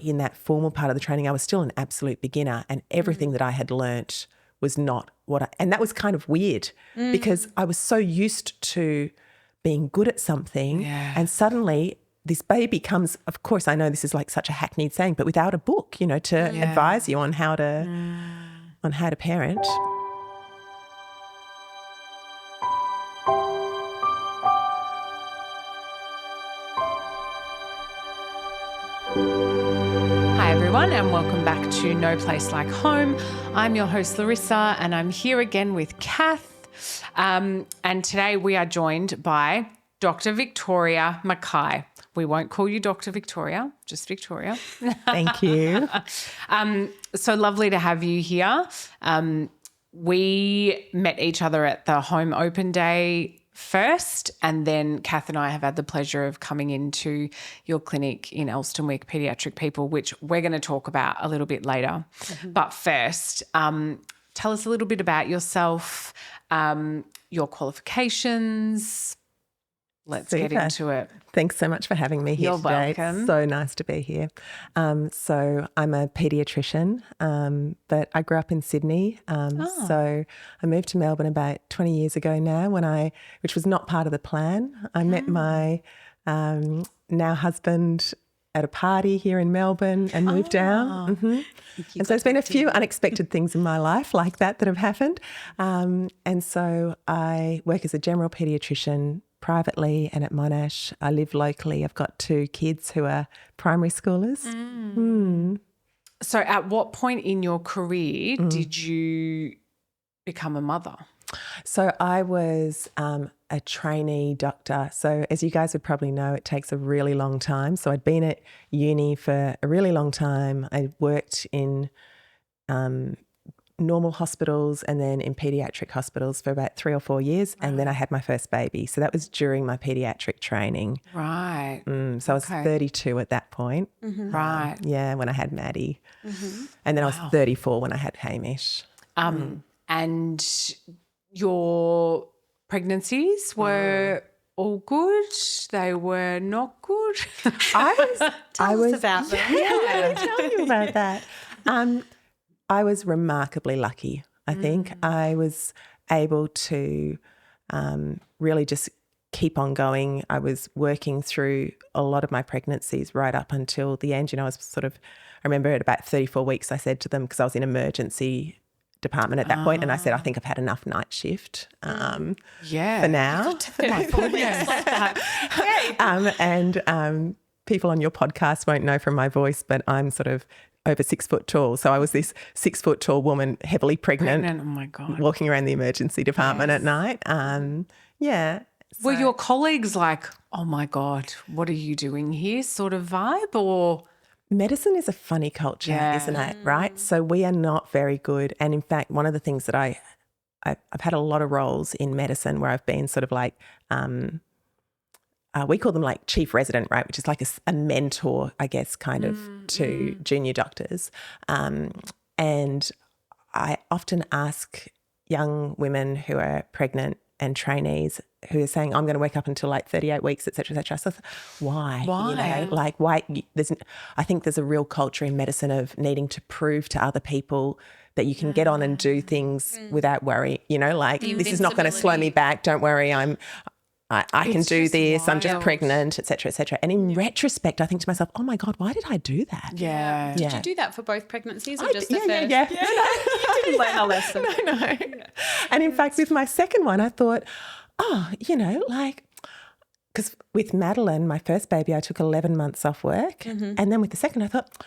in that formal part of the training, I was still an absolute beginner, and everything that I had learnt was not and that was kind of weird because I was so used to being good at something and suddenly this baby comes, of course, I know this is like such a hackneyed saying, but without a book, you know, to advise you on how to parent. Hi everyone, and welcome back to No Place Like Home. I'm your host Larissa, and I'm here again with Kath. And today we are joined by Dr. Victoria Mckay. We won't call you Dr. Victoria, just Victoria. Thank you. So lovely to have you here. We met each other at the Home Open Day first, and then Kath and I have had the pleasure of coming into your clinic in Elsternwick, Paediatric People, which we're going to talk about a little bit later. But first, tell us a little bit about yourself, your qualifications. Let's get into it. Thanks so much for having me here today. You're welcome. It's so nice to be here. So I'm a paediatrician, but I grew up in Sydney. So I moved to Melbourne about 20 years ago now, which was not part of the plan. I met my now husband at a party here in Melbourne and moved down. And so there's been a few unexpected things in my life like that have happened. And so I work as a general paediatrician privately and at Monash. I live locally. I've got 2 kids who are primary schoolers. So at what point in your career did you become a mother? So I was a trainee doctor. So as you guys would probably know, it takes a really long time. So I'd been at uni for a really long time. I worked in normal hospitals and then in paediatric hospitals for about 3 or 4 years. And then I had my first baby. So that was during my paediatric training. Right. So I was 32 at that point. Right. Yeah, when I had Maddie. And then I was 34 when I had Hamish. And your pregnancies were all good? They were not good? Tell us about them. Yeah, tell you about that. I was remarkably lucky, I think. I was able to really just keep on going. I was working through a lot of my pregnancies right up until the end. You know, I remember at about 34 weeks I said to them, because I was in emergency department at that point, and I said, I think I've had enough night shift for now. And people on your podcast won't know from my voice, but I'm sort of over 6 foot tall. So I was this 6 foot tall woman, heavily pregnant. Oh my God. Walking around the emergency department at night. Were your colleagues like, oh my God, what are you doing here sort of vibe, or? Medicine is a funny culture, isn't it? Right? So we are not very good. And in fact, one of the things that I've had a lot of roles in medicine where I've been sort of like, we call them like chief resident, right, which is like a mentor, I guess, kind of to junior doctors. And I often ask young women who are pregnant and trainees who are saying, I'm going to work up until like 38 weeks, et cetera, et cetera. So why? Why? You know, like why? I think there's a real culture in medicine of needing to prove to other people that you can get on and do things without worry. You know, like this is not going to slow me back. Don't worry, I can do this. I'm just pregnant, et cetera, et cetera. And in retrospect, I think to myself, oh my God, why did I do that? Yeah. Did you do that for both pregnancies or just the first? Yeah. You didn't learn a lesson. No. Yeah. And in fact, with my second one, I thought, you know, like, because with Madeline, my first baby, I took 11 months off work. And then with the second, I thought,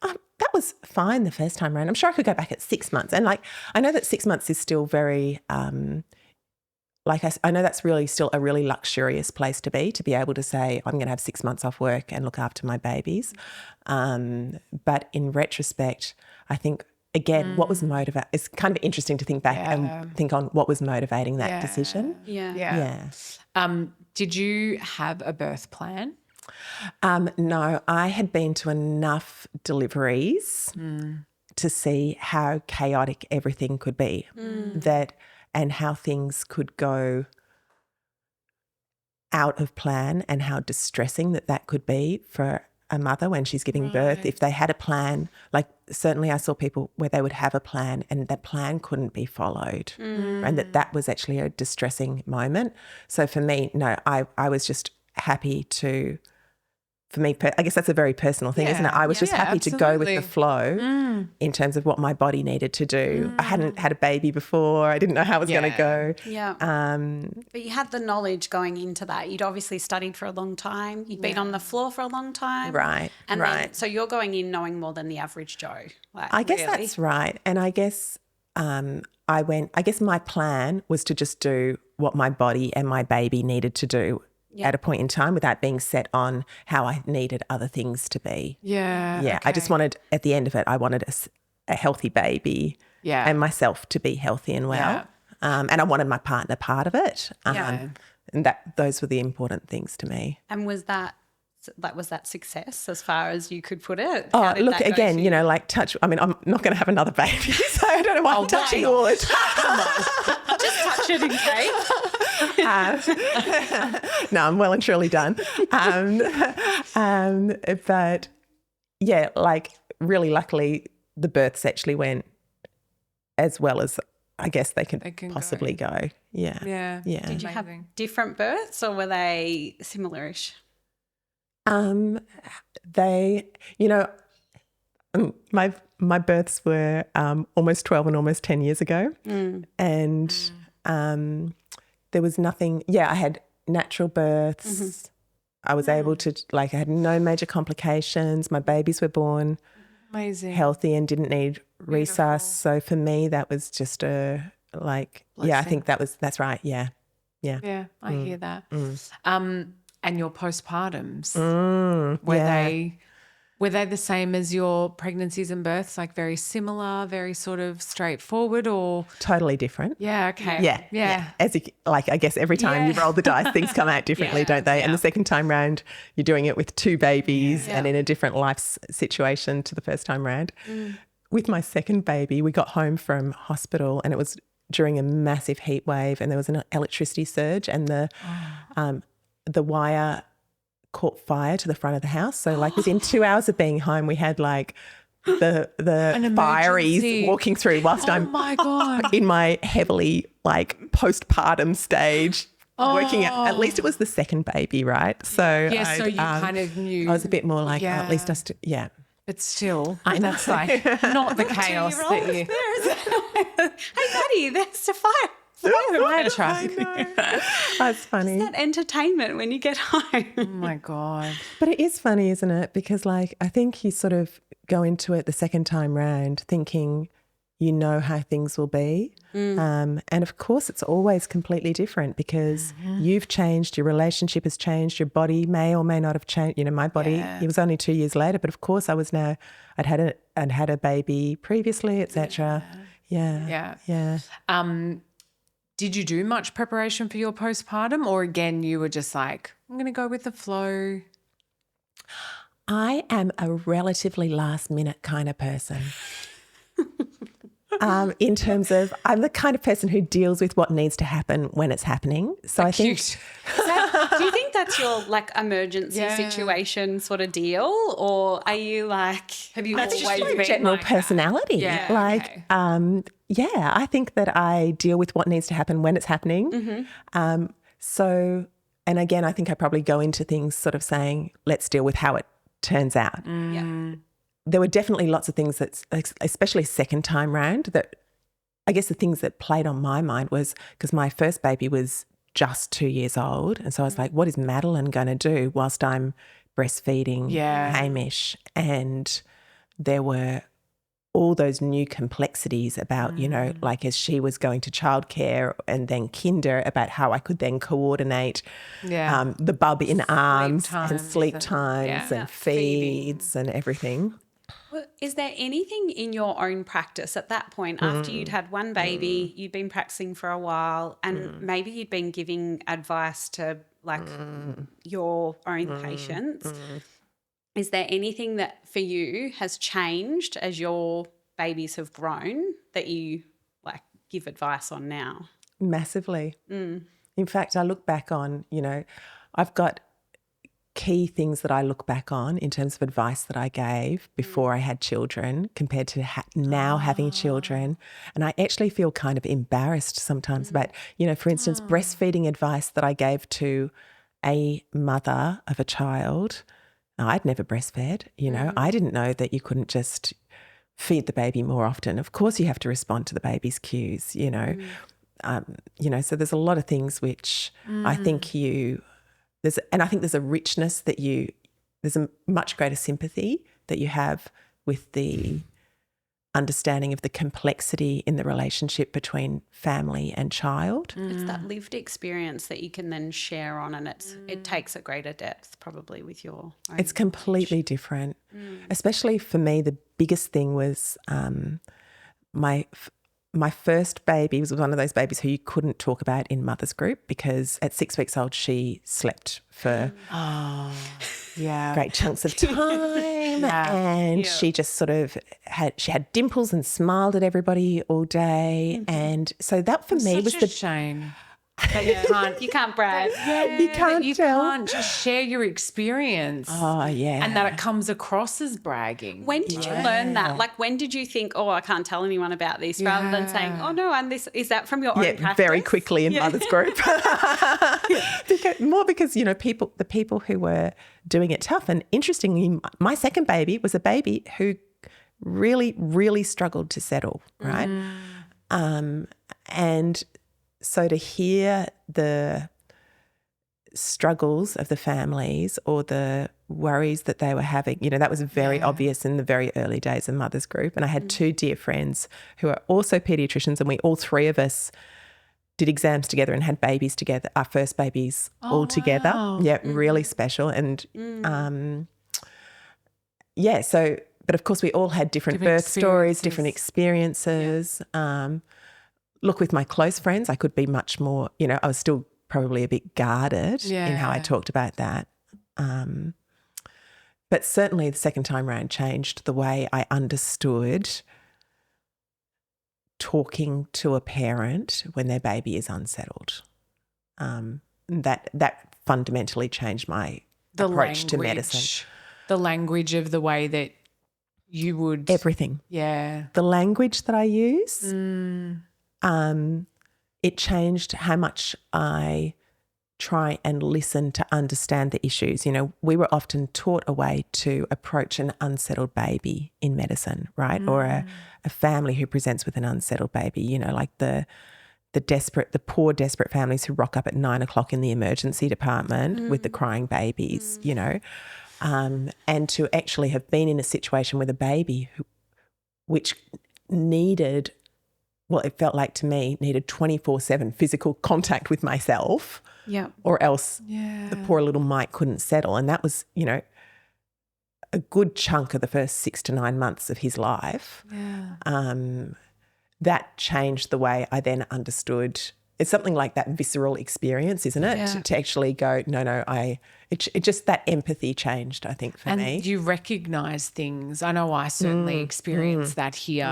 that was fine the first time around. I'm sure I could go back at 6 months. And like, I know that 6 months is still very, I know that's really still a really luxurious place to be able to say, I'm going to have 6 months off work and look after my babies. But in retrospect, I think, again, what was motivating? It's kind of interesting to think back and think on what was motivating that decision. Yeah. Did you have a birth plan? No, I had been to enough deliveries to see how chaotic everything could be, and how things could go out of plan and how distressing that could be for a mother when she's giving birth, if they had a plan. Like certainly I saw people where they would have a plan and that plan couldn't be followed, and that was actually a distressing moment. So for me, no, I was just happy to. For me, I guess that's a very personal thing, isn't it? I was just happy to go with the flow in terms of what my body needed to do. I hadn't had a baby before. I didn't know how it was going to go. Yeah. But you had the knowledge going into that. You'd obviously studied for a long time. You'd been on the floor for a long time. Right, And right. then, so you're going in knowing more than the average Joe. Like, I guess really. that's right. And I guess I guess my plan was to just do what my body and my baby needed to do at a point in time without being set on how I needed other things to be. Yeah. Yeah. I just wanted, at the end of it, I wanted a healthy baby and myself to be healthy and well. And I wanted my partner part of it. And those were the important things to me. And was that success as far as you could put it? Oh, look, again, you know, like I'm not going to have another baby, so I don't know why I'm touching wood. Just touch it in case. No, I'm well and truly done. But yeah, like really luckily the births actually went as well as I guess they can possibly go. Yeah. Yeah. Yeah. Did you have different births or were they similar-ish? They, you know, my births were almost 12 and almost 10 years ago. And there was nothing, I had natural births. I was able to, I had no major complications. My babies were born healthy and didn't need resus. So for me, that was just I think that's right. Yeah. Yeah. Yeah, I hear that. And your postpartums, were they the same as your pregnancies and births, like very similar, very sort of straightforward or? Totally different. Yeah, okay. Yeah. As I guess every time you roll the dice, things come out differently, don't they? And the second time round, you're doing it with two babies and in a different life situation to the first time round. With my second baby, we got home from hospital and it was during a massive heat wave and there was an electricity surge and the wire caught fire to the front of the house. So within 2 hours of being home, we had the fireys walking through whilst I'm in my heavily postpartum stage working out. At least it was the second baby, right? So so you kind of knew. I was a bit more at least But still, that's not the chaos that you. Hey, buddy, there's a fire. I know. That's funny. It's that entertainment when you get home. Oh my God. But it is funny, isn't it? Because I think you sort of go into it the second time round thinking you know how things will be. And of course it's always completely different because you've changed, your relationship has changed, your body may or may not have changed. You know, my body, it was only 2 years later, but of course I'd had a baby previously, etc. Yeah. Did you do much preparation for your postpartum or again you were just like, I'm going to go with the flow? I am a relatively last minute kind of person. In terms of I'm the kind of person who deals with what needs to happen when it's happening. So I think do you think that's your emergency situation sort of deal or are you have you that's always just my been general personality. I think that I deal with what needs to happen when it's happening. So, and again, I think I probably go into things sort of saying, let's deal with how it turns out. There were definitely lots of things that, especially second time round, that I guess the things that played on my mind was because my first baby was just 2 years old. And so I was like, what is Madeline going to do whilst I'm breastfeeding Hamish? And there were all those new complexities about, as she was going to childcare and then kinder, about how I could then coordinate the bub in arms and sleep times and feeds and everything. Well, is there anything in your own practice at that point after you'd had one baby, you'd been practicing for a while and maybe you'd been giving advice to your own patients? Is there anything that for you has changed as your babies have grown that you give advice on now? Massively. In fact, I look back on, I've got key things that I look back on in terms of advice that I gave before I had children compared to now having children. And I actually feel kind of embarrassed sometimes about, for instance, breastfeeding advice that I gave to a mother of a child. I'd never breastfed, I didn't know that you couldn't just feed the baby more often. Of course you have to respond to the baby's cues, so there's a lot of things which I think I think there's a richness there's a much greater sympathy that you have with the understanding of the complexity in the relationship between family and child. It's that lived experience that you can then share on, and it takes a greater depth probably with your own. It's completely different. Especially for me, the biggest thing was my first baby was one of those babies who you couldn't talk about in mother's group because at 6 weeks old she slept for great chunks of time and she just sort of had dimples and smiled at everybody all day. And so that for me was the shame. That you can't brag. You can't can't just share your experience. Oh, yeah. And that it comes across as bragging. When did you learn that? Like, when did you think, I can't tell anyone about this, rather than saying, no, and this, is that from your own practice? Very quickly in mother's group. Because the people who were doing it tough. And interestingly, my second baby was a baby who really, really struggled to settle, right? And so to hear the struggles of the families or the worries that they were having, that was very obvious in the very early days of mother's group. And I had two dear friends who are also paediatricians, and we all three of us did exams together and had babies together, our first babies all together. Wow. Yeah, really special. And but of course we all had different birth stories, different experiences. Look, with my close friends, I could be much more, I was still probably a bit guarded in how I talked about that. But certainly the second time around changed the way I understood talking to a parent when their baby is unsettled. That fundamentally changed my approach to medicine. The language of the way that you would... Everything. Yeah. The language that I use... it changed how much I try and listen to understand the issues. We were often taught a way to approach an unsettled baby in medicine, right? Or a family who presents with an unsettled baby, like the poor, desperate families who rock up at 9 o'clock in the emergency department with the crying babies, and to actually have been in a situation with a baby which needed... well, it felt like to me needed 24/7 physical contact with myself, or else the poor little mite couldn't settle. And that was, a good chunk of the first 6 to 9 months of his life. That changed the way I then understood. It's something like that visceral experience, isn't it? Yeah. To actually go, it just that empathy changed, I think, for me. And you recognise things. I know I certainly experienced that here.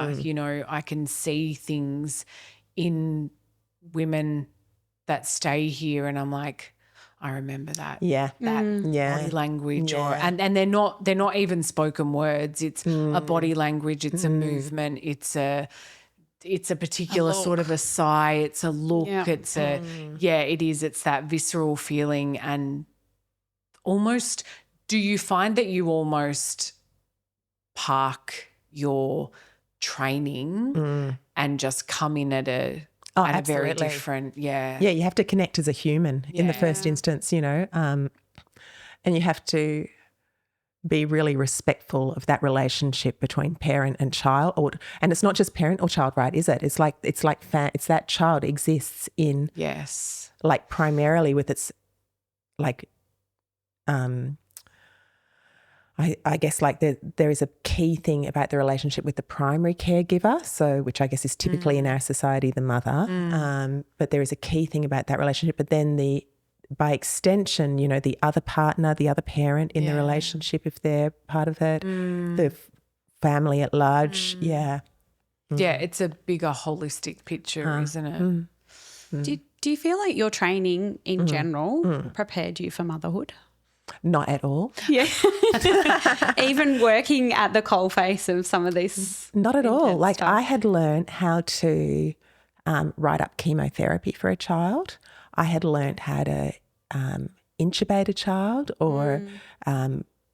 I can see things in women that stay here and I'm like, I remember that. Body language and they're not even spoken words. It's a body language, it's a movement, it's a particular sort of a sigh, it's a look, it's it is. It's that visceral feeling. And almost, do you find that you almost park your training and just come in at a very different, Yeah, you have to connect as a human in the first instance, and you have to be really respectful of that relationship between parent and child, and it's not just parent or child, right? Is it? It's that child exists in like primarily with its like I guess like there is a key thing about the relationship with the primary caregiver, so which I guess is typically in our society the mother, but there is a key thing about that relationship. But then by extension, the other partner, the other parent in the relationship, if they're part of it, the family at large, Yeah, it's a bigger holistic picture, isn't it? Do you feel like your training in general prepared you for motherhood? Not at all. Yeah. Even working at the coalface of some of these. Not at all. Like stuff. I had learned how to write up chemotherapy for a child. I had learned how to intubate a child or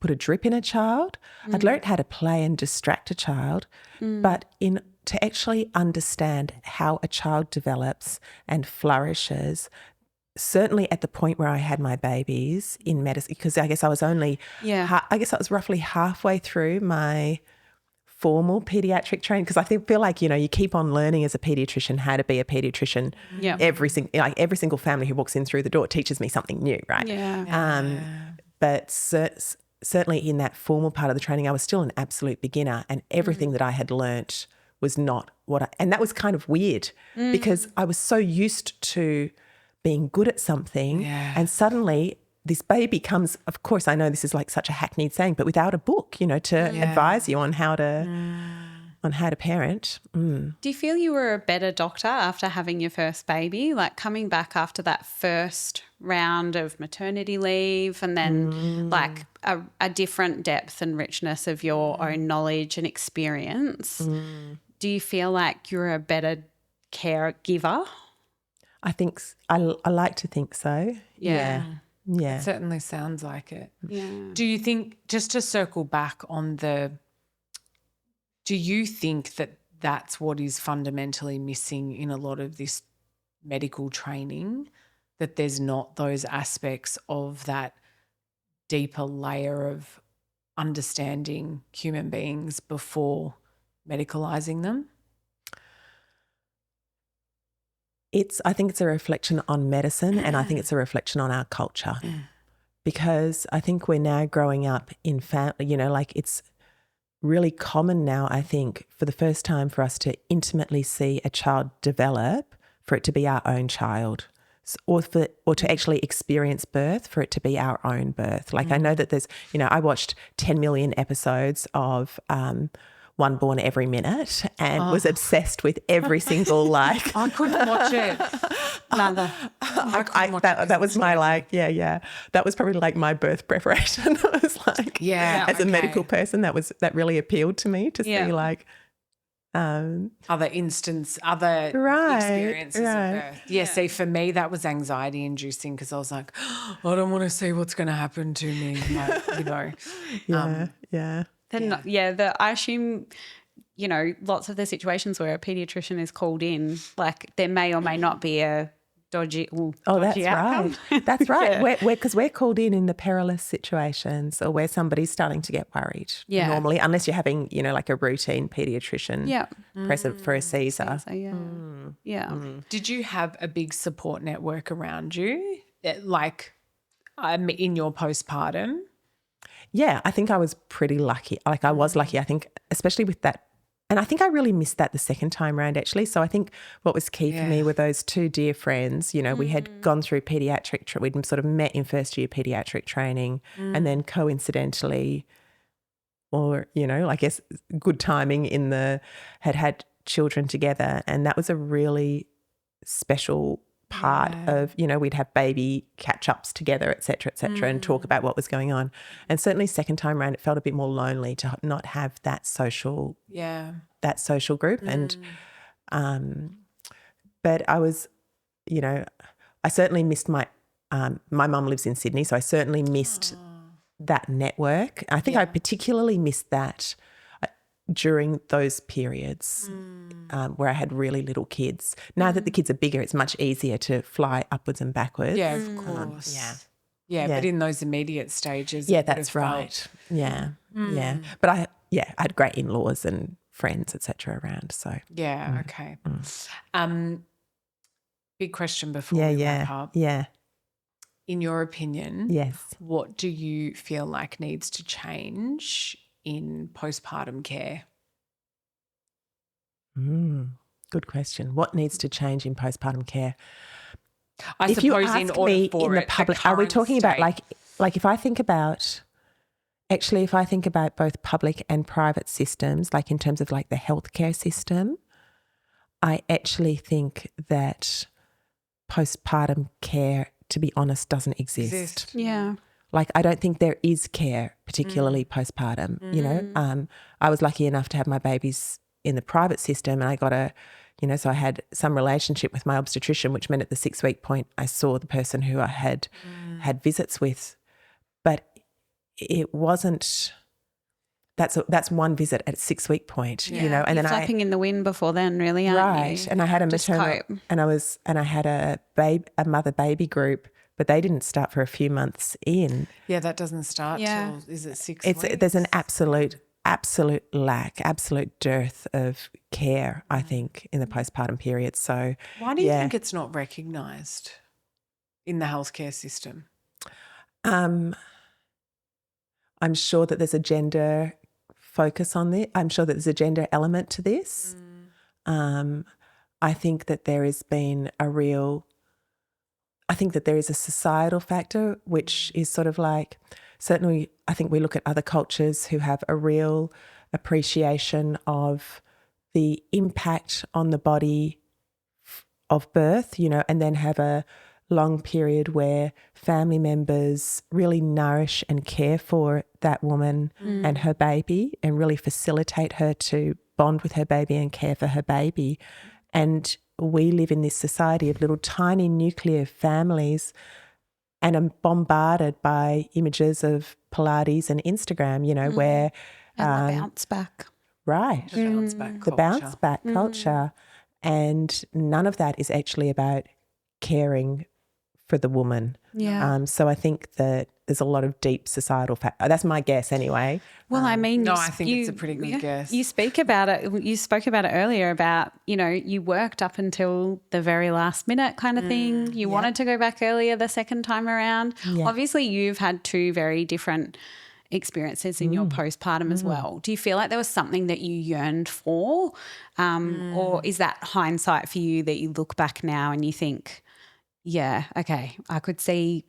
put a drip in a child. I'd learned how to play and distract a child. But to actually understand how a child develops and flourishes, certainly at the point where I had my babies in medicine, because I guess I was only, I guess I was roughly halfway through my formal pediatric training, because I feel like, you know, you keep on learning as a pediatrician how to be a pediatrician. Yeah. Every single family who walks in through the door teaches me something new, right? Yeah. But certainly in that formal part of the training, I was still an absolute beginner, and everything that I had learnt was not and that was kind of weird because I was so used to being good at something, and suddenly this baby comes, of course, I know this is like such a hackneyed saying, but without a book, you know, to advise you on how to parent. Do you feel you were a better doctor after having your first baby, like coming back after that first round of maternity leave and then like a different depth and richness of your own knowledge and experience? Do you feel like you're a better caregiver? I think I like to think so. Yeah. It certainly sounds like it. Yeah. Do you think, just to circle back on do you think that that's what is fundamentally missing in a lot of this medical training, that there's not those aspects of that deeper layer of understanding human beings before medicalising them? I think it's a reflection on medicine, and I think it's a reflection on our culture, because I think we're now growing up in family, you know, like it's really common now, I think, for the first time for us to intimately see a child develop, for it to be our own child, or to actually experience birth, for it to be our own birth. Like I know that there's, you know, I watched 10 million episodes of One Born Every Minute and was obsessed with every single like. I couldn't watch it. Neither. That was my like, that was probably like my birth preparation. It was like, as a medical person, that really appealed to me to see like other experiences of birth. Yeah, see, for me that was anxiety inducing because I was like, I don't want to see what's going to happen to me, like, you know. I assume, you know, lots of the situations where a paediatrician is called in, like there may or may not be a dodgy that's outcome. right. That's right. Because we're called in the perilous situations, or where somebody's starting to get worried. Yeah. Normally, unless you're having, you know, like a routine paediatrician present for a Caesar. Did you have a big support network around you, like in your postpartum? Yeah, I think I was pretty lucky. Like I was lucky, I think, especially with that. And I think I really missed that the second time round, actually. So I think what was key for me were those two dear friends. You know, we had gone through we'd sort of met in first year paediatric training, and then coincidentally, or, you know, I guess good timing had children together. And that was a really special part of, you know, we'd have baby catch-ups together, et cetera, and talk about what was going on. And certainly second time around, it felt a bit more lonely to not have that social group. And but I was, you know, I certainly missed my mum lives in Sydney, so I certainly missed that network. I think I particularly missed that during those periods where I had really little kids. Now that the kids are bigger, it's much easier to fly upwards and backwards. Yeah, of course. But in those immediate stages. Yeah, that's right. Yeah. But I had great in-laws and friends, etc. around. So okay. Big question before we wrap up. Yeah. In your opinion, yes, what do you feel like needs to change in postpartum care? Good question. What needs to change in postpartum care? I suppose in order for the public, are we talking about like if I think about both public and private systems, like in terms of like the healthcare system, I actually think that postpartum care, to be honest, doesn't exist. Yeah. like, I don't think there is care, particularly postpartum, you know. I was lucky enough to have my babies in the private system, and I got so I had some relationship with my obstetrician, which meant at the 6-week point I saw the person who I had visits with. But it wasn't, that's one visit at 6-week point, you know. And You're then flapping in the wind before then, really, aren't you? And I had a Just maternal, cope. and I had a mother-baby group, but they didn't start for a few months in. Yeah, that doesn't start till, is it 6 weeks? There's an absolute lack, absolute dearth of care, I think, in the postpartum period. So why do you think it's not recognised in the healthcare system? I'm sure that there's a gender focus on this. I'm sure that there's a gender element to this. I think that there has been I think that there is a societal factor, which is sort of like, certainly I think we look at other cultures who have a real appreciation of the impact on the body of birth, you know, and then have a long period where family members really nourish and care for that woman and her baby and really facilitate her to bond with her baby and care for her baby. And we live in this society of little tiny nuclear families and I'm bombarded by images of Pilates and Instagram, you know, where... And the bounce back. Right. The bounce back culture. The bounce back culture. And none of that is actually about caring for the woman. Yeah. So I think that there's a lot of deep societal that's my guess anyway. Well, I mean, No, I think it's a pretty good guess. You spoke about it earlier about, you know, you worked up until the very last minute kind of thing. You wanted to go back earlier the second time around. Yeah. Obviously, you've had two very different experiences in your postpartum as well. Do you feel like there was something that you yearned for, or is that hindsight for you that you look back now and you think, yeah, okay, I could see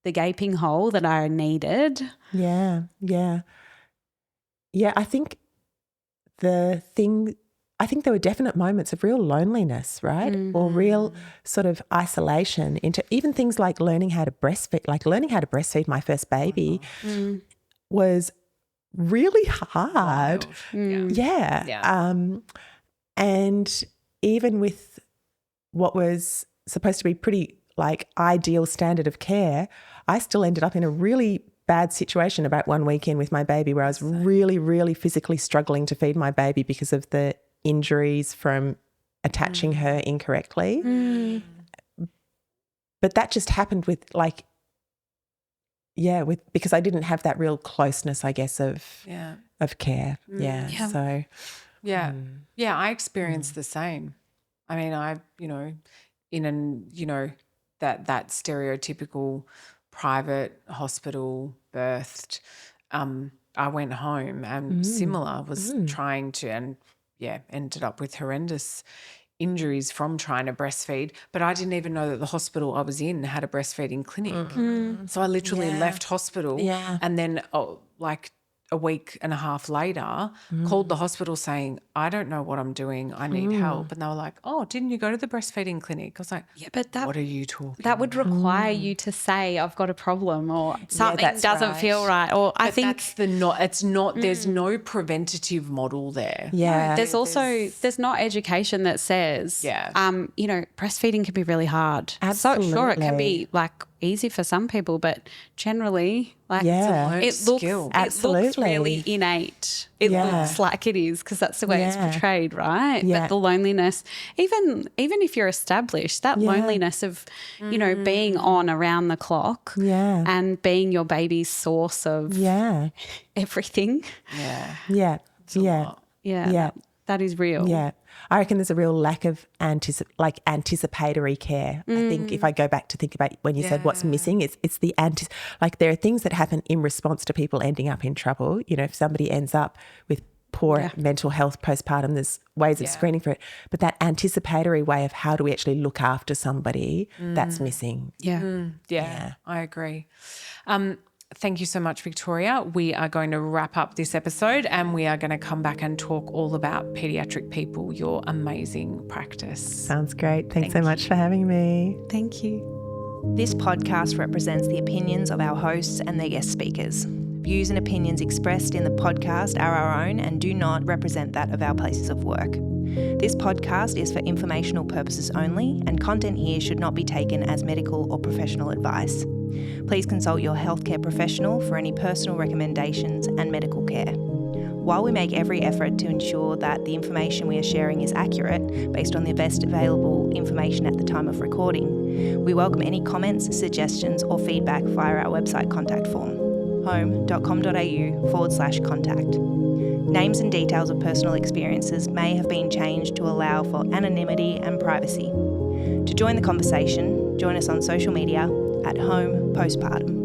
the gaping hole that I needed? Yeah. I think there were definite moments of real loneliness, right? Or real sort of isolation into even things like learning how to breastfeed my first baby was really hard. Yeah. And even with what was supposed to be pretty like ideal standard of care, I still ended up in a really bad situation about 1 weekend with my baby where I was really, really physically struggling to feed my baby because of the injuries from attaching her incorrectly. But that just happened with because I didn't have that real closeness, I guess, of care. So I experienced the same. I mean, that stereotypical private hospital birthed, I went home and similar was trying to, and ended up with horrendous injuries from trying to breastfeed, but I didn't even know that the hospital I was in had a breastfeeding clinic. So I literally left hospital and then like a week and a half later called the hospital saying, I don't know what I'm doing, I need help. And they were like, oh, didn't you go to the breastfeeding clinic? I was like, but what are you talking That would require you to say, I've got a problem or something doesn't feel right. Or I think that's there's no preventative model there. Yeah. There's not education that says, breastfeeding can be really hard. Absolutely. So sure, it can be like easy for some people, but generally, it looks really innate. It looks like it is because that's the way it's portrayed, right? Yeah. But the loneliness, even if you're established, that loneliness of, being on around the clock and being your baby's source of everything. That is real. Yeah. I reckon there's a real lack of anticipatory care. I think if I go back to think about when you said what's missing, it's the there are things that happen in response to people ending up in trouble. You know, if somebody ends up with poor mental health postpartum, there's ways of screening for it. But that anticipatory way of how do we actually look after somebody, that's missing. Yeah, I agree. Thank you so much, Victoria. We are going to wrap up this episode and we are going to come back and talk all about paediatric people, your amazing practice. Sounds great. Thanks so much for having me. Thank you. This podcast represents the opinions of our hosts and their guest speakers. Views and opinions expressed in the podcast are our own and do not represent that of our places of work. This podcast is for informational purposes only, and content here should not be taken as medical or professional advice. Please consult your healthcare professional for any personal recommendations and medical care. While we make every effort to ensure that the information we are sharing is accurate based on the best available information at the time of recording, we welcome any comments, suggestions or feedback via our website contact form, home.com.au/contact. Names and details of personal experiences may have been changed to allow for anonymity and privacy. To join the conversation, join us on social media at Home Postpartum.